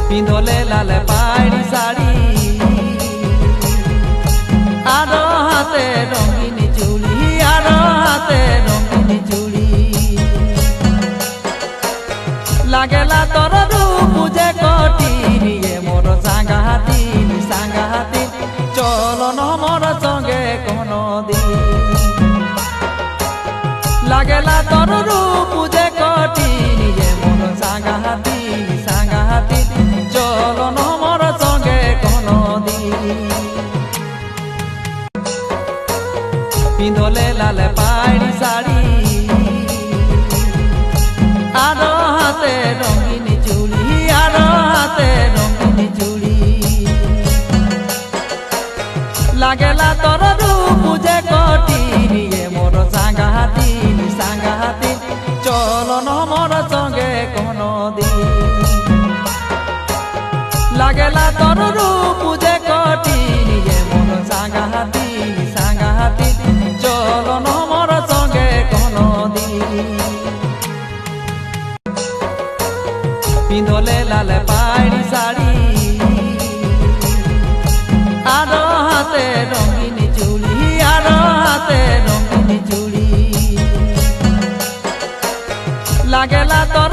পিন্ধলে লাল পাড়ি শাড়ি আর হাতে রঙিন চুড়ি আর হাতে রঙিন চুড়ি লাগেলা তোর রূপ যে কটি নিয়ে মোর সাঙ্গাহাতি চলন মোর সঙ্গে কোনো দিন লাগেলা তোর রূপ যে কটি নিয়ে মোর সাঙ্গাহাতি চলন মোর সঙ্গে কোনো দিন পিন্ধলে লাল পাড়ি শাড়ি আর হাতে রঙিন চুড়ি আর হাতে রঙিন চুড়ি লাগেলা তোর রূপ যে কটি নিয়ে মোর সাঙ্গাহাতি চলন মোর সঙ্গে কোনো দিন লাগেলা তোর রূপ যে কটি নিয়ে মোর সাঙ্গাহাতি চলন মোর সঙ্গে কোনো দিন পিন্ধলে লাল পাড়ি শাড়ি আর হাতে রঙিন চুড়ি আর হাতে রঙিন চুড়ি লাগেলা তোর